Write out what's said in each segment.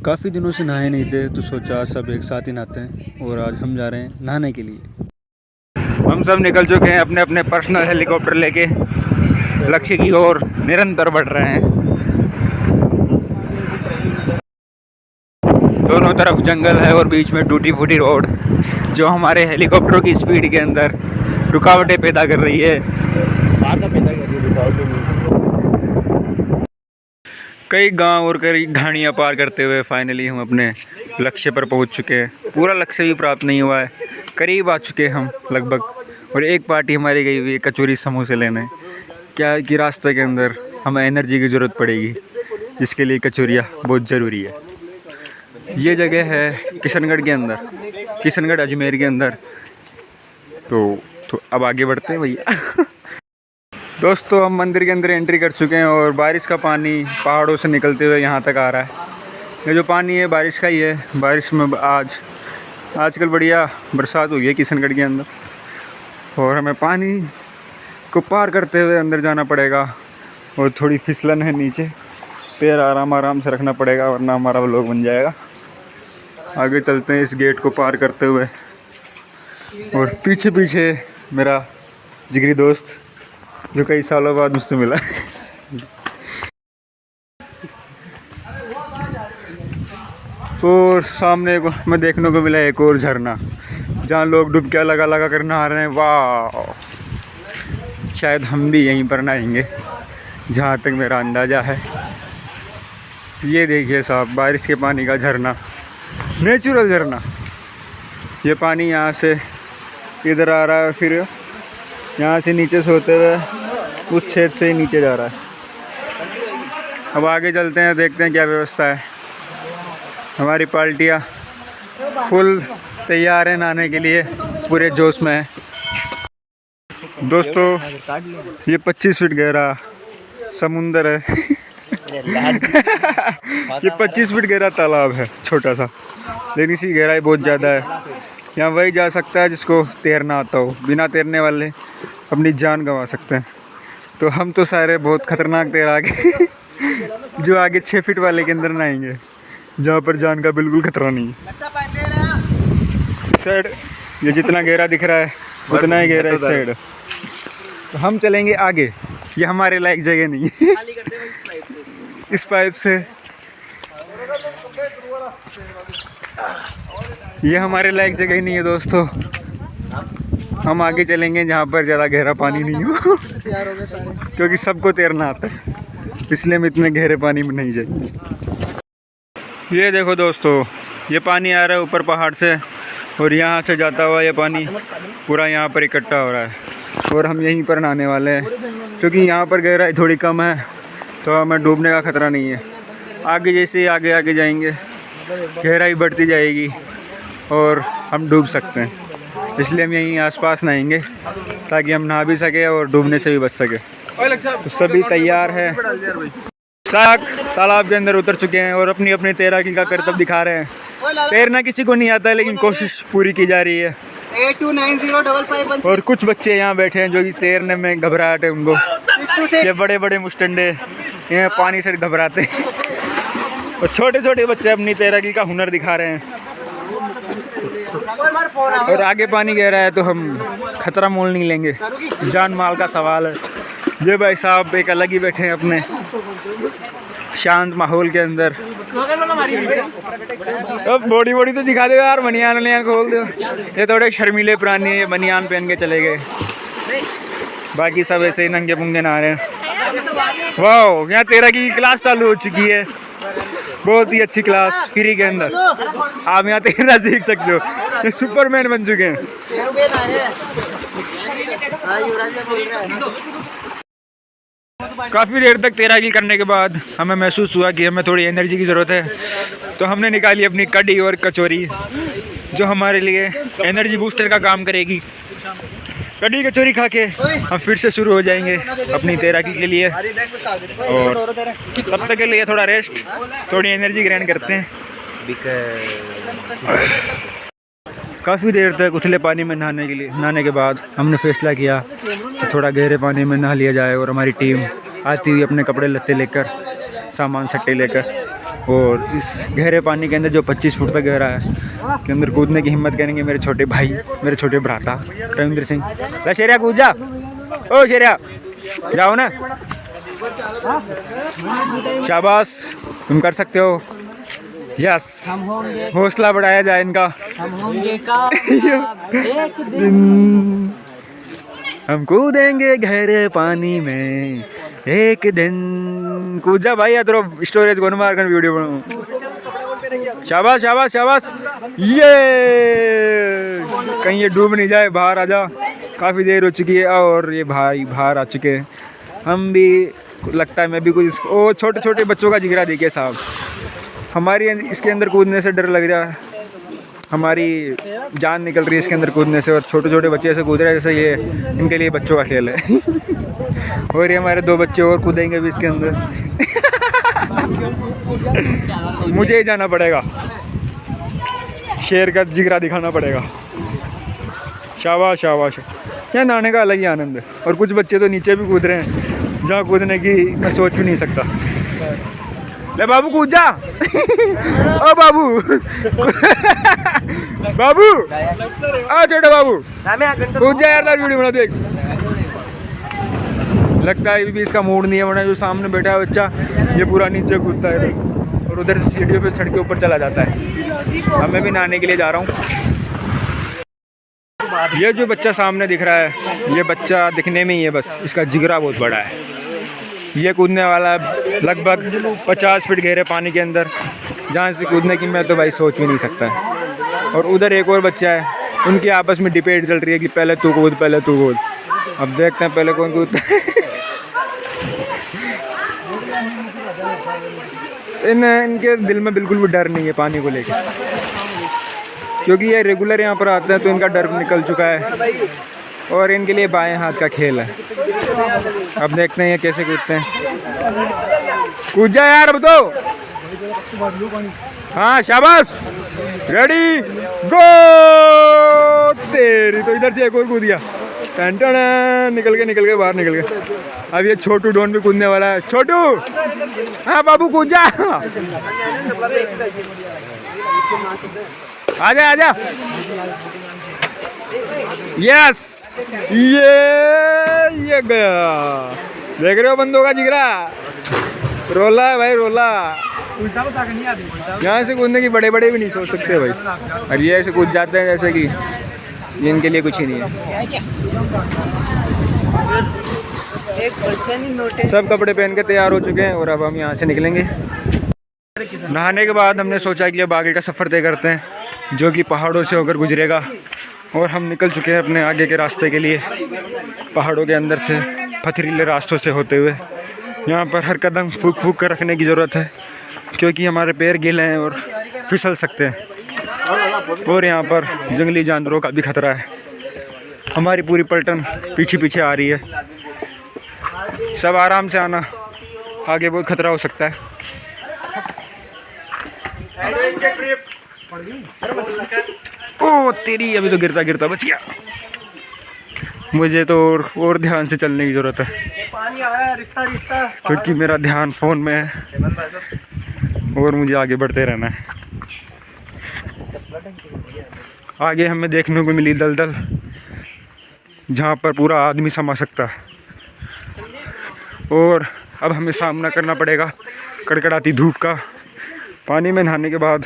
काफ़ी दिनों से नहाए नहीं थे तो सोचा सब एक साथ ही नहाते हैं और आज हम जा रहे हैं नहाने के लिए। हम सब निकल चुके हैं अपने अपने पर्सनल हेलीकॉप्टर लेके लक्ष्य की ओर निरंतर बढ़ रहे हैं। दोनों तरफ जंगल है और बीच में टूटी फूटी रोड जो हमारे हेलीकॉप्टरों की स्पीड के अंदर रुकावटें पैदा कर रही है। कई गांव और कई ढाणियाँ पार करते हुए फाइनली हम अपने लक्ष्य पर पहुंच चुके हैं। पूरा लक्ष्य भी प्राप्त नहीं हुआ है, करीब आ चुके हैं हम लगभग। और एक पार्टी हमारी गई हुई है कचौरी समोसे लेने। क्या कि रास्ते के अंदर हमें एनर्जी की ज़रूरत पड़ेगी, जिसके लिए कचौरियाँ बहुत ज़रूरी है। ये जगह है किशनगढ़ के अंदर, किशनगढ़ अजमेर के अंदर। तो अब आगे बढ़ते हैं भैया। दोस्तों हम मंदिर के अंदर एंट्री कर चुके हैं और बारिश का पानी पहाड़ों से निकलते हुए यहाँ तक आ रहा है। ये जो पानी है बारिश का ही है। बारिश में आजकल बढ़िया बरसात हुई है किशनगढ़ के अंदर और हमें पानी को पार करते हुए अंदर जाना पड़ेगा। और थोड़ी फिसलन है नीचे, पैर आराम से रखना पड़ेगा वरना हमारा व्लॉग बन जाएगा। आगे चलते हैं इस गेट को पार करते हुए और पीछे पीछे मेरा जिगरी दोस्त जो कई सालों बाद मुझसे मिला। और सामने को मैं देखने को मिला एक और झरना जहाँ लोग डुबकियाँ लगा कर नहा रहे हैं। वाह, शायद हम भी यहीं पर नहाएंगे जहाँ तक मेरा अंदाज़ा है। ये देखिए साहब, बारिश के पानी का झरना, नेचुरल झरना। ये पानी यहाँ से इधर आ रहा है, फिर यहाँ से नीचे से होते हुए उस छेद से ही नीचे जा रहा है। अब आगे चलते हैं, देखते हैं क्या व्यवस्था है। हमारी पार्टियाँ फुल तैयार हैं नहाने के लिए, पूरे जोश में है। दोस्तों ये 25 फीट गहरा समुंदर है। ये 25 फीट गहरा तालाब है, छोटा सा, लेकिन इसकी गहराई बहुत ज़्यादा है। यहाँ वही जा सकता है जिसको तैरना आता हो, बिना तैरने वाले अपनी जान गंवा सकते हैं। तो हम तो सारे बहुत ख़तरनाक तैराक हैं जो आगे 6 फीट वाले के अंदर नहाएंगे जहाँ पर जान का बिल्कुल खतरा नहीं है। इस साइड ये जितना गहरा दिख रहा है उतना ही गहरा इस साइड। तो हम चलेंगे आगे, ये हमारे लायक जगह नहीं है। इस पाइप से ये हमारे लायक जगह ही नहीं है दोस्तों। हम आगे चलेंगे जहाँ पर ज़्यादा गहरा पानी नहीं हो, क्योंकि सबको तैरना आता है, इसलिए हम इतने गहरे पानी में नहीं जाएंगे। ये देखो दोस्तों, ये पानी आ रहा है ऊपर पहाड़ से और यहाँ से जाता हुआ ये पानी पूरा यहाँ पर इकट्ठा हो रहा है और हम यहीं पर नहाने वाले हैं, क्योंकि यहाँ पर गहराई थोड़ी कम है तो हमें डूबने का खतरा नहीं है। आगे जैसे ही आगे जाएंगे गहराई बढ़ती जाएगी और हम डूब सकते हैं, इसलिए हम यहीं आसपास नहाएंगे ताकि हम नहा भी सके और डूबने से भी बच सके। तो सभी तैयार है, तालाब के अंदर उतर चुके हैं और अपनी अपनी तैराकी का करतब दिखा रहे हैं। तैरना किसी को नहीं आता है, लेकिन कोशिश पूरी की जा रही है। 829055 और कुछ बच्चे यहाँ बैठे हैं जो कि तैरने में घबराहट है उनको। ये बड़े बड़े मुस्टंडे ये पानी से घबराते हैं और छोटे छोटे बच्चे अपनी तैराकी का हुनर दिखा रहे हैं। और आगे पानी गहरा है तो हम खतरा मोल नहीं लेंगे, जान माल का सवाल है। ये भाई साहब एक अलग ही बैठे हैं अपने शांत माहौल के अंदर। अब बॉडी तो दिखा दो यार, बनियान खोल दो। ये थोड़े शर्मीले प्राणी है, ये बनियान पहन के चले गए, बाकी सब ऐसे ही नंगे पुंगे नहा रहे हैं। वाह, यहाँ तैराकी की क्लास चालू हो चुकी है, बहुत ही अच्छी क्लास फ्री के अंदर। आप यहाँ तैरना सीख सकते हो, ये सुपरमैन बन चुके हैं। काफ़ी देर तक तैराकी करने के बाद हमें महसूस हुआ कि हमें थोड़ी एनर्जी की ज़रूरत है, तो हमने निकाली अपनी कढ़ी और कचौरी जो हमारे लिए एनर्जी बूस्टर का काम करेगी। कढ़ी कचौरी खा के हम फिर से शुरू हो जाएंगे अपनी तैराकी के लिए, और तब तक के लिए थोड़ा रेस्ट, थोड़ी एनर्जी ग्रहण करते हैं। काफ़ी देर तक उथले पानी में नहाने के बाद हमने फैसला किया कि थोड़ा गहरे पानी में नहा लिया जाए और हमारी टीम आती हुई अपने कपड़े लत्ते लेकर, सामान सट्टे लेकर और इस गहरे पानी के अंदर जो 25 फुट तक गहरा है के अंदर कूदने की हिम्मत करेंगे मेरे छोटे भाई, मेरे छोटे भ्राता रविंद्र सिंह। ला शेरिया कूद जा, ओ शेरिया जाओ ना, शाबाश तुम कर सकते हो। यस, हौसला बढ़ाया जाए इनका। हम होंगे कामयाब एक दिन। हम कूदेंगे गहरे पानी में एक दिन। कूद जा भाई, या तो स्टोरेज को मार कर वीडियो बनाऊं। शाबाश शाबाश शाबाश, ये कहीं ये डूब नहीं जाए, बाहर आ जा। काफ़ी देर हो चुकी है और ये भाई बाहर आ चुके हैं। हम भी, लगता है मैं भी कुछ, ओ छोटे छोटे बच्चों का जिगरा देखिए साहब। हमारी इसके अंदर कूदने से डर लग रहा है, हमारी जान निकल रही है इसके अंदर कूदने से, और छोटे छोटे बच्चे ऐसे कूद रहे हैं जैसे ये इनके लिए बच्चों का खेल है। और ये हमारे 2 बच्चे और कूदेंगे भी इसके अंदर। मुझे ही जाना पड़ेगा, शेर का जिगरा दिखाना पड़ेगा। शाबाश शाबाश, यहाँ नहाने का अलग ही आनंद है। और कुछ बच्चे तो नीचे भी कूद रहे हैं जहाँ कूदने की मैं सोच भी नहीं सकता। ले बाबू कूद जा। ओ बाबू बाबू, आ छोटा बाबू कूद जा यार, वीडियो बना देख। लगता है भी इसका मूड नहीं है, वरना जो सामने बैठा है बच्चा ये पूरा नीचे कूदता है और उधर से सीढ़ियों पे चढ़ के ऊपर चला जाता है। अब मैं भी नहाने के लिए जा रहा हूँ। ये जो बच्चा सामने दिख रहा है, ये बच्चा दिखने में ही है, बस इसका जिगरा बहुत बड़ा है। ये कूदने वाला है लगभग 50 फीट गहरे पानी के अंदर, जहाँ से कूदने की मैं तो भाई सोच भी नहीं सकता है। और उधर एक और बच्चा है, उनकी आपस में डिबेट चल रही है कि पहले तू कूद पहले तू कूद। अब देखते हैं पहले कौन कूदता है। इनके दिल में बिल्कुल भी डर नहीं है पानी को लेकर, क्योंकि ये रेगुलर यहाँ पर आते हैं तो इनका डर निकल चुका है और इनके लिए बाएं हाथ का खेल है। अब देखते हैं ये कैसे कूदते हैं। कूद जा यार, अब तो हाँ शाबाश, रेडी गो। तेरी तो इधर से एक और कूद दिया, निकल के बाहर निकल गए। अब ये छोटू डॉन भी कूदने वाला है। छोटू, हाँ बाबू कूद जा, आजा आजा। यस, ये गया। देख रहे हो बंदों का जिगरा, रोला है भाई रोला। यहाँ से कूदने की बड़े बड़े भी नहीं सोच सकते भाई, और ये ऐसे कूद जाते हैं जैसे कि ये इनके लिए कुछ ही नहीं है। सब कपड़े पहन के तैयार हो चुके हैं और अब हम यहाँ से निकलेंगे। नहाने के बाद हमने सोचा कि अब आगे का सफ़र तय करते हैं, जो कि पहाड़ों से होकर गुजरेगा। और हम निकल चुके हैं अपने आगे के रास्ते के लिए, पहाड़ों के अंदर से पथरीले रास्तों से होते हुए। यहाँ पर हर कदम फूक फूक कर रखने की ज़रूरत है, क्योंकि हमारे पैर गीले हैं और फिसल सकते हैं। और यहाँ पर जंगली जानवरों का भी खतरा है। हमारी पूरी पलटन पीछे पीछे आ रही है। सब आराम से आना, आगे बहुत खतरा हो सकता है। ओ तेरी, अभी तो गिरता गिरता बच गया। मुझे तो और ध्यान से चलने की ज़रूरत है, क्योंकि मेरा ध्यान फ़ोन में है और मुझे आगे बढ़ते रहना है। आगे हमें देखने को मिली दलदल, जहाँ पर पूरा आदमी समा सकता है। और अब हमें सामना करना पड़ेगा कड़कड़ाती धूप का। पानी में नहाने के बाद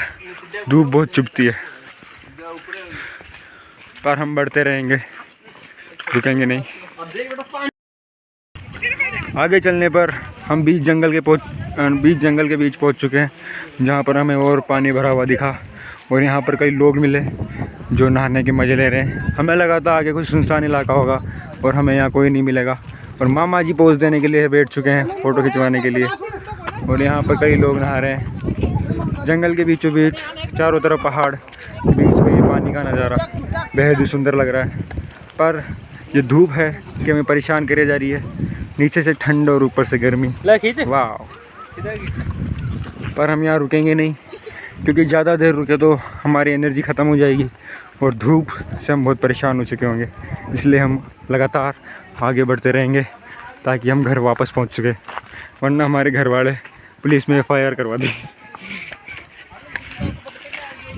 धूप बहुत चुभती है, पर हम बढ़ते रहेंगे, रुकेंगे नहीं। आगे चलने पर हम बीच जंगल के बीच पहुंच चुके हैं, जहां पर हमें और पानी भरा हुआ दिखा। और यहां पर कई लोग मिले जो नहाने के मज़े ले रहे हैं। हमें लगा था आगे कुछ सुनसान इलाका होगा और हमें यहाँ कोई नहीं मिलेगा। और मामा जी पोज देने के लिए बैठ चुके हैं, फ़ोटो खिंचवाने के लिए। और यहाँ पर कई लोग नहा रहे हैं जंगल के बीचों बीच, चारों तरफ पहाड़, बीच में ये पानी का नज़ारा बेहद ही सुंदर लग रहा है। पर ये धूप है कि हमें परेशान करे जा रही है, नीचे से ठंड और ऊपर से गर्मी। वाह, पर हम यहाँ रुकेंगे नहीं, क्योंकि ज़्यादा देर रुके तो हमारी एनर्जी ख़त्म हो जाएगी और धूप से हम बहुत परेशान हो चुके होंगे। इसलिए हम लगातार आगे बढ़ते रहेंगे ताकि हम घर वापस पहुँच चुके, वरना हमारे घर वाले पुलिस में FIR करवा दें।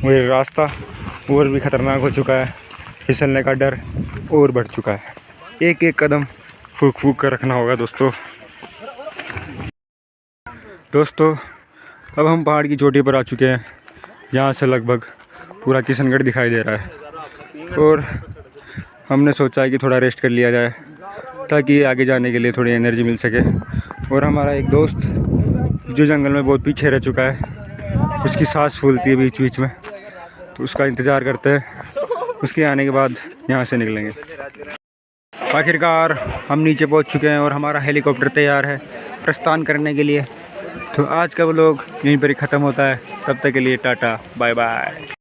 वो ये रास्ता और भी ख़तरनाक हो चुका है, फिसलने का डर और बढ़ चुका है। एक एक कदम फूक फूक कर रखना होगा दोस्तों। अब हम पहाड़ की चोटी पर आ चुके हैं, जहाँ से लगभग पूरा किशनगढ़ दिखाई दे रहा है। और हमने सोचा है कि थोड़ा रेस्ट कर लिया जाए ताकि आगे जाने के लिए थोड़ी एनर्जी मिल सके। और हमारा एक दोस्त जो जंगल में बहुत पीछे रह चुका है, उसकी सांस फूलती है बीच बीच में, तो उसका इंतज़ार करते हैं। उसके आने के बाद यहाँ से निकलेंगे। आखिरकार हम नीचे पहुँच चुके हैं और हमारा हेलीकॉप्टर तैयार है प्रस्थान करने के लिए। तो आज का व्लॉग यहीं पर ही ख़त्म होता है। तब तक के लिए टाटा बाय बाय।